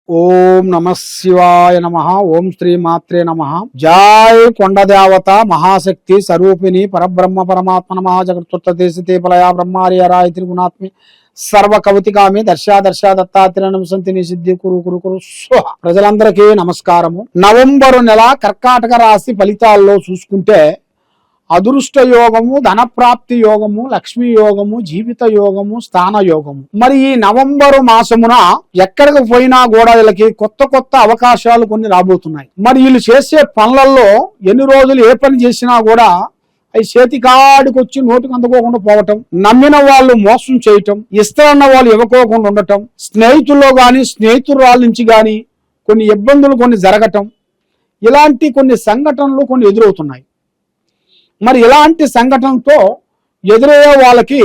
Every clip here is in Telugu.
ఓం నమ శివాయ నమ. ఓం శ్రీ మాత్రే నమ. జై కొండదేవత మహాశక్తి స్వరూపిణి పరబ్రహ్మ పరమాత్మ నమ. జగత్తుత్తదేశతే పలయా బ్రహ్మార్యరాయ త్రిగుణాత్మి సర్వ కవితికామి దర్శ దత్తాత్రేయం సంతిని సిద్ధి కురు కురు కురు స్వహ. ప్రజలందరికీ నమస్కారము. నవంబరు నెల కర్కాటక రాశి ఫలితాల్లో చూసుకుంటే అదృష్ట యోగము, ధనప్రాప్తి యోగము, లక్ష్మీ యోగము, జీవిత యోగము, స్థాన యోగము. మరి ఈ నవంబరు మాసమున ఎక్కడికి పోయినా కూడా వీళ్ళకి కొత్త కొత్త అవకాశాలు కొన్ని రాబోతున్నాయి. మరి వీళ్ళు చేసే పనులలో ఎన్ని రోజులు ఏ పని చేసినా కూడా అవి చేతికాడికి వచ్చి నోటికి అందుకోకుండా పోవటం, నమ్మిన వాళ్ళు మోసం చేయటం, ఇస్తారన్న వాళ్ళు ఇవ్వకోకుండా ఉండటం, స్నేహితుల్లో గాని స్నేహితురాల నుంచి గాని కొన్ని ఇబ్బందులు కొన్ని జరగటం, ఇలాంటి కొన్ని సంఘటనలు కొన్ని ఎదురవుతున్నాయి. మరి ఇలాంటి సంఘటనతో ఎదురయ్యే వాళ్ళకి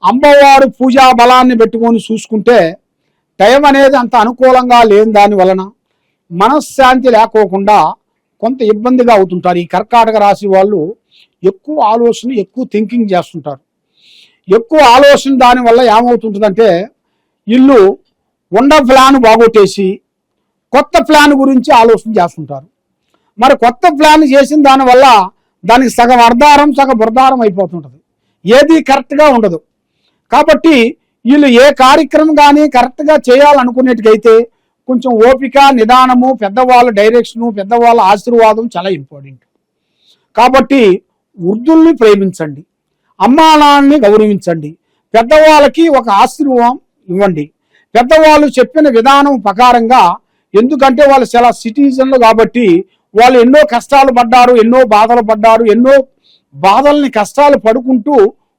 అమ్మవారు పూజా బలాన్ని పెట్టుకొని చూసుకుంటే టైం అనేది అంత అనుకూలంగా లేని దాని వలన మనశ్శాంతి లేకోకుండా కొంత ఇబ్బందిగా అవుతుంటారు. ఈ కర్కాటక రాశి వాళ్ళు ఎక్కువ ఆలోచన, ఎక్కువ థింకింగ్ చేస్తుంటారు. ఎక్కువ ఆలోచన దానివల్ల ఏమవుతుంటుందంటే ఇల్లు ఉండ ప్లాన్ బాగొట్టేసి కొత్త ప్లాన్ గురించి ఆలోచన చేస్తుంటారు. మరి కొత్త ప్లాన్ చేసిన దానివల్ల దానికి సగం అర్ధారం సగం బుర్ధారం అయిపోతుంటుంది. ఏది కరెక్ట్గా ఉండదు. కాబట్టి వీళ్ళు ఏ కార్యక్రమం కానీ కరెక్ట్గా చేయాలనుకునేట్టుకైతే కొంచెం ఓపిక, నిదానము, పెద్దవాళ్ళ డైరెక్షను, పెద్దవాళ్ళ ఆశీర్వాదం చాలా ఇంపార్టెంట్. కాబట్టి వృద్ధుల్ని ప్రేమించండి, అమ్మా నాన్నని గౌరవించండి, పెద్దవాళ్ళకి ఒక ఆశీర్వాదం ఇవ్వండి. పెద్దవాళ్ళు చెప్పిన విధానం ప్రకారంగా, ఎందుకంటే వాళ్ళు చాలా సిటిజన్లు కాబట్టి వాళ్ళు ఎన్నో కష్టాలు పడ్డారు, ఎన్నో బాధలు పడ్డారు, ఎన్నో బాధల్ని కష్టాలు పడుకుంటూ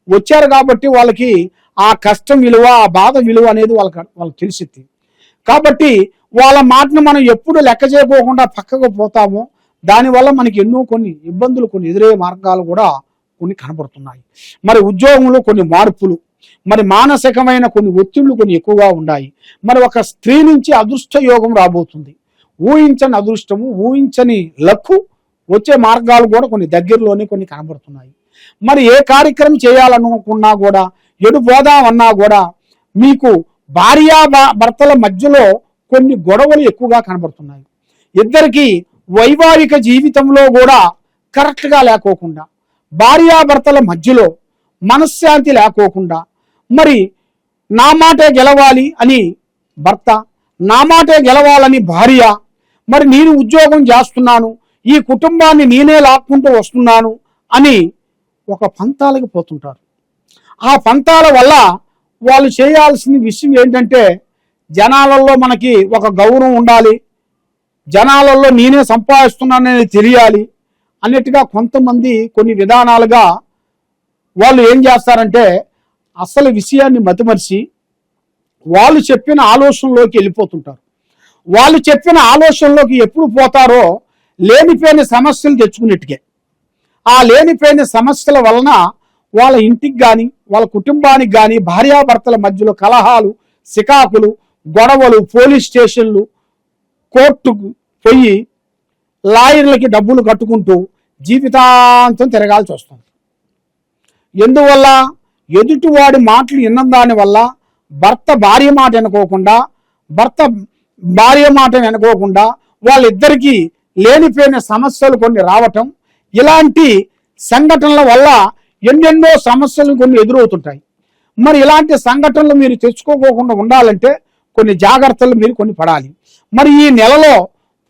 వచ్చారు కాబట్టి వాళ్ళకి ఆ కష్టం విలువ, ఆ బాధ విలువ అనేది వాళ్ళకి తెలిసింది. కాబట్టి వాళ్ళ మాటను మనం ఎప్పుడు లెక్క చేయకోకుండా పక్కకు పోతామో దానివల్ల మనకి ఎన్నో కొన్ని ఇబ్బందులు, కొన్ని ఎదురయ్యే మార్గాలు కూడా కొన్ని కనబడుతున్నాయి. మరి ఉద్యోగంలో కొన్ని మార్పులు, మరి మానసికమైన కొన్ని ఒత్తిళ్లు కొన్ని ఎక్కువగా ఉన్నాయి. మరి ఒక స్త్రీ నుంచి అదృష్ట యోగం రాబోతుంది. ఊహించని అదృష్టము, ఊహించని లక్కు వచ్చే మార్గాలు కూడా కొన్ని దగ్గరలోనే కొన్ని కనబడుతున్నాయి. మరి ఏ కార్యక్రమం చేయాలనుకున్నా కూడా, ఎటు పోదామన్నా కూడా మీకు భార్యాభర్తల మధ్యలో కొన్ని గొడవలు ఎక్కువగా కనబడుతున్నాయి. ఇద్దరికి వైవాహిక జీవితంలో కూడా కరెక్ట్గా లేకోకుండా, భార్యాభర్తల మధ్యలో మనశ్శాంతి లేకోకుండా, మరి నా మాటే గెలవాలి అని భర్త, నా మాటే గెలవాలని భార్య, మరి నేను ఉద్యోగం చేస్తున్నాను, ఈ కుటుంబాన్ని నేనే లాక్కుంటూ వస్తున్నాను అని ఒక పంతాలకు పోతుంటారు. ఆ పంతాల వల్ల వాళ్ళు చేయాల్సిన విషయం ఏంటంటే, జనాలలో మనకి ఒక గౌరవం ఉండాలి, జనాలలో నేనే సంపాదిస్తున్నానని తెలియాలి అన్నట్టుగా కొంతమంది కొన్ని విధానాలుగా వాళ్ళు ఏం చేస్తారంటే అసలు విషయాన్ని మతిమరిచి వాళ్ళు చెప్పిన ఆలోచనలోకి వెళ్ళిపోతుంటారు. వాళ్ళు చెప్పిన ఆలోచనలోకి ఎప్పుడు పోతారో లేనిపోయిన సమస్యలు తెచ్చుకునేట్టుకే. ఆ లేనిపోయిన సమస్యల వలన వాళ్ళ ఇంటికి కానీ, వాళ్ళ కుటుంబానికి కానీ, భార్యాభర్తల మధ్యలో కలహాలు, సికాకులు, గొడవలు, పోలీస్ స్టేషన్లు, కోర్టుకు పోయి లాయర్లకి డబ్బులు కట్టుకుంటూ జీవితాంతం తిరగాల్సి వస్తుంది. ఎందువల్ల? ఎదుటివాడి మాటలు విన్న దాని వల్ల భర్త భార్య మాట వినుకోకుండా, భర్త భార్య మాట వినుకోకుండా వాళ్ళిద్దరికీ లేనిపోయిన సమస్యలు కొన్ని రావటం, ఇలాంటి సంఘటనల వల్ల ఎన్నెన్నో సమస్యలు కొన్ని ఎదురవుతుంటాయి. మరి ఇలాంటి సంఘటనలు మీరు తెచ్చుకోకుండా ఉండాలంటే కొన్ని జాగ్రత్తలు మీరు కొన్ని పడాలి. మరి ఈ నెలలో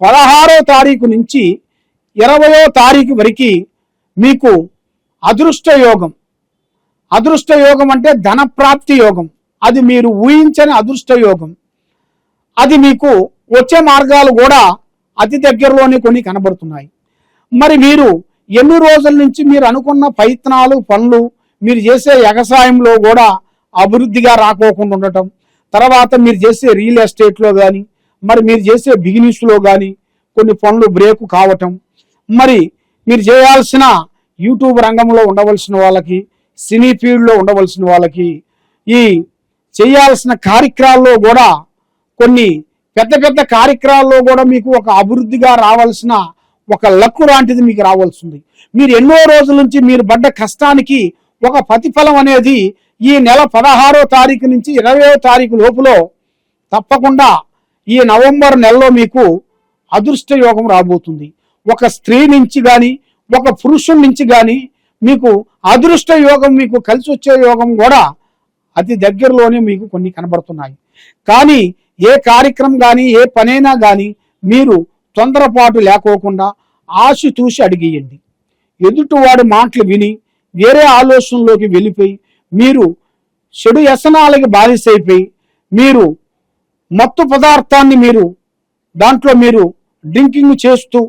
16వ తారీఖు నుంచి 20వ తారీఖు వరకు మీకు అదృష్ట యోగం. అదృష్ట యోగం అంటే ధనప్రాప్తి యోగం. అది మీరు ఊహించని అదృష్ట యోగం. అది మీకు వచ్చే మార్గాలు కూడా అతి దగ్గరలోనే కొన్ని కనబడుతున్నాయి. మరి మీరు ఎన్ని రోజుల నుంచి మీరు అనుకున్న ప్రయత్నాలు, పనులు, మీరు చేసే వ్యవసాయంలో కూడా అభివృద్ధిగా రాకోకుండా ఉండటం, తర్వాత మీరు చేసే రియల్ ఎస్టేట్లో కానీ, మరి మీరు చేసే బిజినెస్లో కానీ కొన్ని పనులు బ్రేకు కావటం, మరి మీరు చేయాల్సిన యూట్యూబ్ రంగంలో ఉండవలసిన వాళ్ళకి, సినీ ఫీల్డ్లో ఉండవలసిన వాళ్ళకి, ఈ చేయాల్సిన కార్యక్రమాల్లో కూడా కొన్ని పెద్ద పెద్ద కార్యక్రమాల్లో కూడా మీకు ఒక అభివృద్ధిగా రావాల్సిన ఒక లక్కు లాంటిది మీకు రావాల్సింది. మీరు ఎన్నో రోజుల నుంచి మీరు పడ్డ కష్టానికి ఒక ప్రతిఫలం అనేది ఈ నెల 16వ తారీఖు నుంచి 20వ తారీఖు లోపులో తప్పకుండా ఈ నవంబర్ నెలలో మీకు అదృష్ట యోగం రాబోతుంది. ఒక స్త్రీ నుంచి కానీ ఒక పురుషుడి నుంచి కానీ మీకు అదృష్ట యోగం, మీకు కలిసి వచ్చే యోగం కూడా అతి దగ్గరలోనే మీకు కొన్ని కనబడుతున్నాయి. కానీ ఏ కార్యక్రమం కానీ ఏ పనైనా కానీ మీరు తొందరపాటు లేకోకుండా ఆశతూసి అడిగేయండి. ఎదుటివాడి మాటలు విని వేరే ఆలోచనలోకి వెళ్ళిపోయి మీరు చెడు వ్యసనాలకి బానిసైపోయి మీరు మత్తు పదార్థాన్ని మీరు దాంట్లో మీరు డ్రింకింగ్ చేస్తూ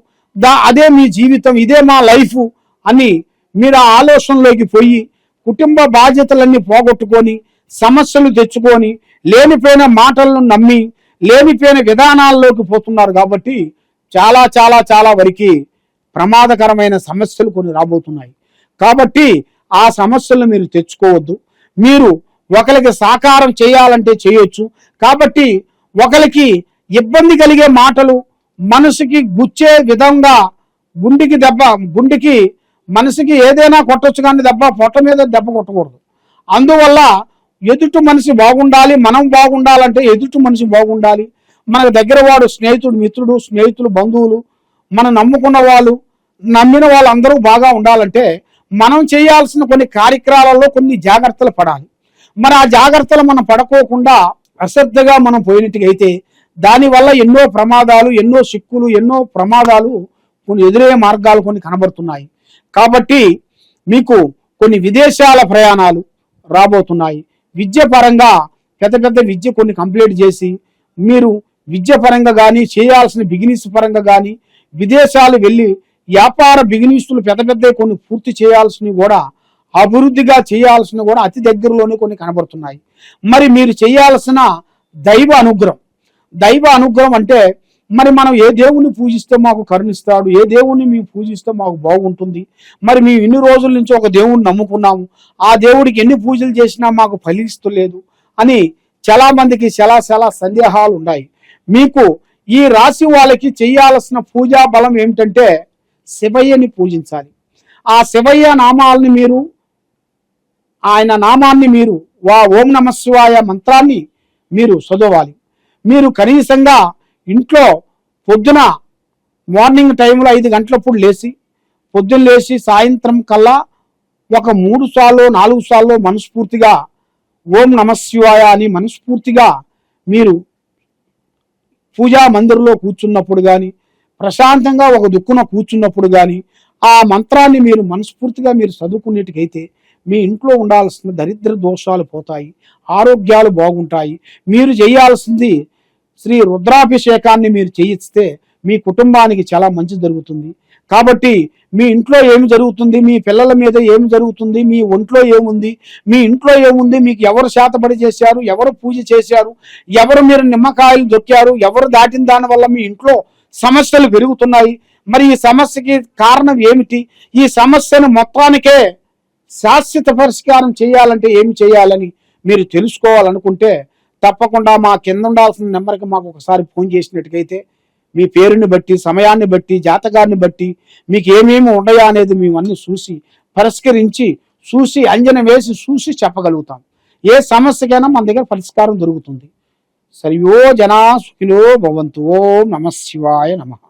అదే మీ జీవితం, ఇదే మా లైఫ్ అని మీరు ఆ ఆలోచనలోకి పోయి కుటుంబ బాధ్యతలన్నీ పోగొట్టుకొని సమస్యలు తెచ్చుకొని లేనిపోయిన మాటలను నమ్మి లేనిపోయిన విధానాల్లోకి పోతున్నారు. కాబట్టి చాలా చాలా చాలా వరకు ప్రమాదకరమైన సమస్యలు కొన్ని రాబోతున్నాయి. కాబట్టి ఆ సమస్యలను మీరు తెచ్చుకోవద్దు. మీరు ఒకరికి సాకారం చేయాలంటే చేయొచ్చు. కాబట్టి ఒకరికి ఇబ్బంది కలిగే మాటలు మనసుకి గుచ్చే విధంగా గుండెకి మనసుకి ఏదైనా కొట్టొచ్చు, కానీ దెబ్బ పొట్ట మీద దెబ్బ కొట్టకూడదు. అందువల్ల ఎదుటి మనిషి బాగుండాలి, మనం బాగుండాలంటే ఎదుటి మనిషి బాగుండాలి. మనకు దగ్గర వాడు స్నేహితుడు, మిత్రుడు, స్నేహితులు, బంధువులు, మనం నమ్ముకున్న వాళ్ళు, నమ్మిన వాళ్ళు అందరూ బాగా ఉండాలంటే మనం చేయాల్సిన కొన్ని కార్యక్రమాలలో కొన్ని జాగ్రత్తలు పడాలి. మరి ఆ జాగ్రత్తలు మనం పడుకోకుండా అశ్రద్ధగా మనం పోయినట్టుగైతే దానివల్ల ఎన్నో ప్రమాదాలు, ఎన్నో చిక్కులు, ఎన్నో ప్రమాదాలు కొన్ని ఎదురయ్యే మార్గాలు కొన్ని కనబడుతున్నాయి. కాబట్టి మీకు కొన్ని విదేశాల ప్రయాణాలు రాబోతున్నాయి. విద్య పరంగా పెద్ద పెద్ద విద్య కొన్ని కంప్లీట్ చేసి మీరు విద్య పరంగా కానీ చేయాల్సిన బిజినెస్ పరంగా కానీ విదేశాలు వెళ్ళి వ్యాపార బిజినెస్లు పెద్ద పెద్ద కొన్ని పూర్తి చేయాల్సినవి కూడా అభివృద్ధిగా చేయాల్సిన కూడా అతి దగ్గరలోనే కొన్ని కనబడుతున్నాయి. మరి మీరు చేయాల్సిన దైవ అనుగ్రహం అంటే మరి మనం ఏ దేవుణ్ణి పూజిస్తే మాకు కరుణిస్తాడు, ఏ దేవుణ్ణి మేము పూజిస్తే మాకు బాగుంటుంది, మరి మేము ఇన్ని రోజుల నుంచి ఒక దేవుణ్ణి నమ్ముకున్నాము, ఆ దేవుడికి ఎన్ని పూజలు చేసినా మాకు ఫలిస్తలేదు అని చాలా మందికి చాలా సందేహాలు ఉన్నాయి. మీకు ఈ రాశి వాళ్ళకి చేయాల్సిన పూజా బలం ఏమిటంటే శివయ్యని పూజించాలి. ఆ శివయ్య నామాలని మీరు, ఆయన నామాన్ని మీరు ఓం నమ శివాయ మంత్రాన్ని మీరు చదవాలి. మీరు కనీసంగా ఇంట్లో పొద్దున మార్నింగ్ టైంలో 5 గంటలప్పుడు పొద్దున్న లేచి సాయంత్రం కల్లా ఒక 3 సార్లు 4 సార్లు మనస్ఫూర్తిగా ఓం నమ శివాయ అని మనస్ఫూర్తిగా మీరు పూజా మందిరంలో కూర్చున్నప్పుడు కానీ ప్రశాంతంగా ఒక దుక్కున కూర్చున్నప్పుడు కానీ ఆ మంత్రాన్ని మీరు మనస్ఫూర్తిగా మీరు చదువుకునేట్టుకైతే మీ ఇంట్లో ఉండాల్సిన దరిద్ర దోషాలు పోతాయి, ఆరోగ్యాలు బాగుంటాయి. మీరు చేయాల్సింది శ్రీ రుద్రాభిషేకాన్ని మీరు చేయిస్తే మీ కుటుంబానికి చాలా మంచి జరుగుతుంది. కాబట్టి మీ ఇంట్లో ఏమి జరుగుతుంది, మీ పిల్లల మీద ఏమి జరుగుతుంది, మీ ఒంట్లో ఏముంది, మీ ఇంట్లో ఏముంది, మీకు ఎవరు శాతపడి చేశారు, ఎవరు పూజ చేశారు, ఎవరు మీరు నిమ్మకాయలు దొక్కారు, ఎవరు దాటిన దాని వల్ల మీ ఇంట్లో సమస్యలు పెరుగుతున్నాయి. మరి ఈ సమస్యకి కారణం ఏమిటి, ఈ సమస్యను మొత్తానికే శాశ్వత పరిష్కారం చేయాలంటే ఏమి చేయాలని మీరు తెలుసుకోవాలనుకుంటే తప్పకుండా మా కింద ఉండాల్సిన నెంబర్కి మాకు ఒకసారి ఫోన్ చేసినట్టుకైతే మీ పేరుని బట్టి, సమయాన్ని బట్టి, జాతకాన్ని బట్టి మీకు ఏమేమి ఉన్నాయా అనేది మేము అన్ని చూసి పరిష్కరించి అంజన వేసి చెప్పగలుగుతాం. ఏ సమస్యకైనా మన దగ్గర పరిష్కారం దొరుకుతుంది. సరియో జనా సుఖినో భవంతు. ఓం నమ శివాయ నమః.